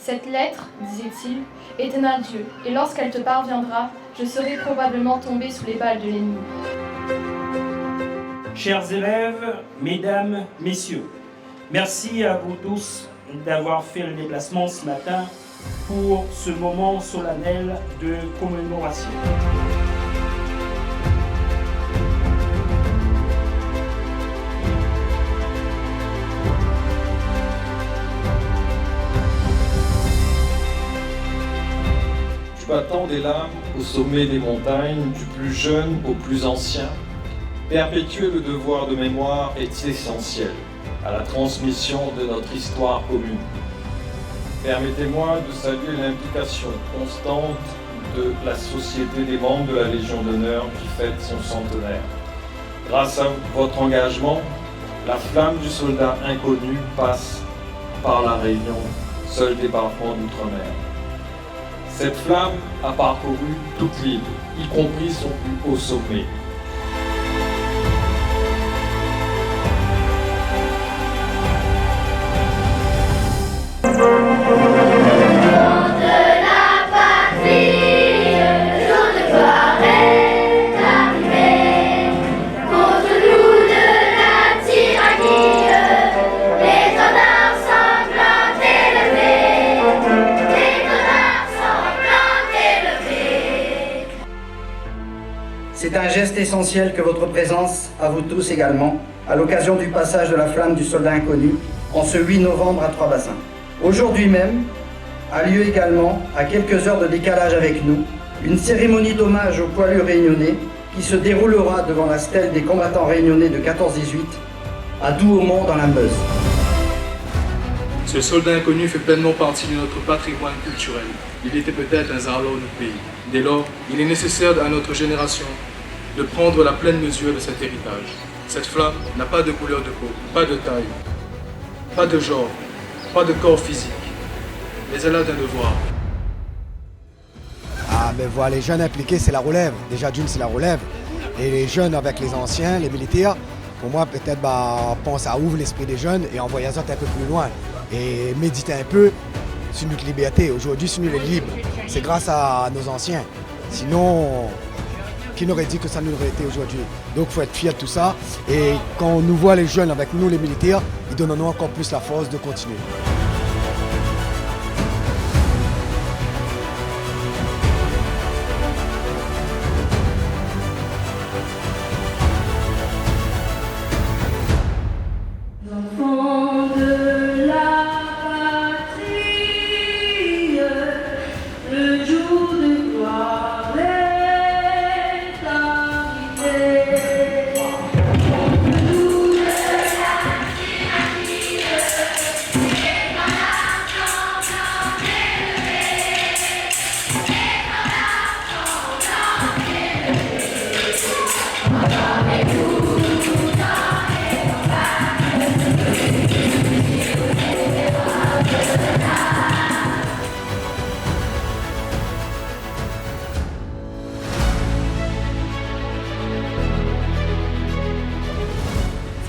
Cette lettre, disait-il, est un adieu, et lorsqu'elle te parviendra, je serai probablement tombé sous les balles de l'ennemi. Chers élèves, mesdames, messieurs, merci à vous tous d'avoir fait le déplacement ce matin pour ce moment solennel de commémoration. Du battant des lames au sommet des montagnes, du plus jeune au plus ancien, perpétuer le devoir de mémoire est essentiel à la transmission de notre histoire commune. Permettez-moi de saluer l'implication constante de la Société des membres de la Légion d'honneur qui fête son centenaire. Grâce à votre engagement, la flamme du soldat inconnu passe par la Réunion, seul département d'outre-mer. Cette flamme a parcouru toute l'île, y compris son plus haut sommet. C'est un geste essentiel que votre présence, à vous tous également, à l'occasion du passage de la flamme du soldat inconnu, en ce 8 novembre à Trois-Bassins. Aujourd'hui même, a lieu également, à quelques heures de décalage avec nous, une cérémonie d'hommage aux poilus réunionnais qui se déroulera devant la stèle des combattants réunionnais de 14-18 à Douaumont dans la Meuse. Ce soldat inconnu fait pleinement partie de notre patrimoine culturel. Il était peut-être un Zarlot de notre pays. Dès lors, il est nécessaire à notre génération de prendre la pleine mesure de cet héritage. Cette flamme n'a pas de couleur de peau, pas de taille, pas de genre, pas de corps physique, mais elle a un devoir. Ah mais voilà, les jeunes impliqués, c'est la relève. Déjà d'une, c'est la relève. Et les jeunes avec les anciens, les militaires, pour moi peut-être on pense à ouvrir l'esprit des jeunes et envoyer ça un peu plus loin. Et méditer un peu sur notre liberté. Aujourd'hui, si nous les libres, c'est grâce à nos anciens. Sinon, qui n'aurait dit que ça nous aurait été aujourd'hui? Donc il faut être fier de tout ça. Et quand on nous voit les jeunes avec nous, les militaires, ils donnent nous encore plus la force de continuer.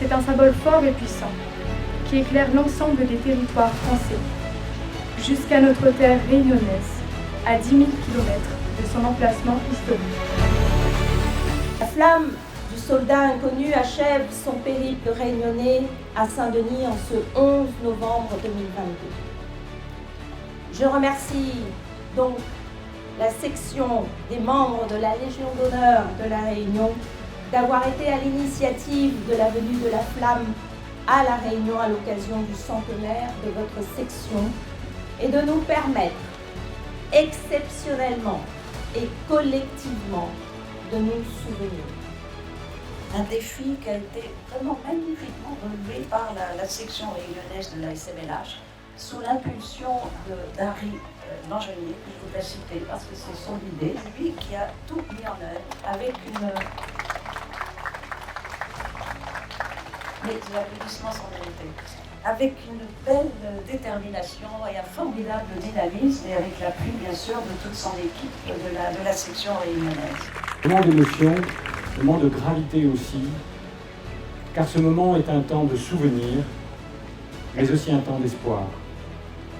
C'est un symbole fort et puissant, qui éclaire l'ensemble des territoires français, jusqu'à notre terre réunionnaise, à 10 000 km de son emplacement historique. La flamme du soldat inconnu achève son périple réunionnais à Saint-Denis en ce 11 novembre 2022. Je remercie donc la section des membres de la Légion d'honneur de la Réunion d'avoir été à l'initiative de la venue de la flamme à la Réunion à l'occasion du centenaire de votre section et de nous permettre exceptionnellement et collectivement de nous souvenir. Un défi qui a été vraiment magnifiquement relevé par la section réunionnaise de la SMLH sous l'impulsion d'Harry Langelier, que je voudrais citer parce que c'est son idée, lui qui a tout mis en œuvre avec les applaudissements sont mérités. Avec une belle détermination et un formidable dynamisme, et avec l'appui bien sûr de toute son équipe de la section réunionnaise. Un moment d'émotion, un moment de gravité aussi, car ce moment est un temps de souvenir, mais aussi un temps d'espoir.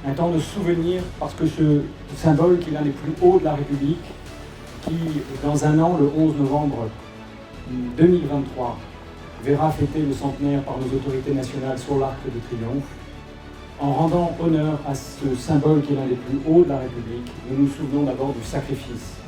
un temps de souvenir, parce que ce symbole qui est l'un des plus hauts de la République, qui, dans un an, le 11 novembre 2023, verra fêter le centenaire par nos autorités nationales sur l'Arc de Triomphe. En rendant honneur à ce symbole qui est l'un des plus hauts de la République, nous nous souvenons d'abord du sacrifice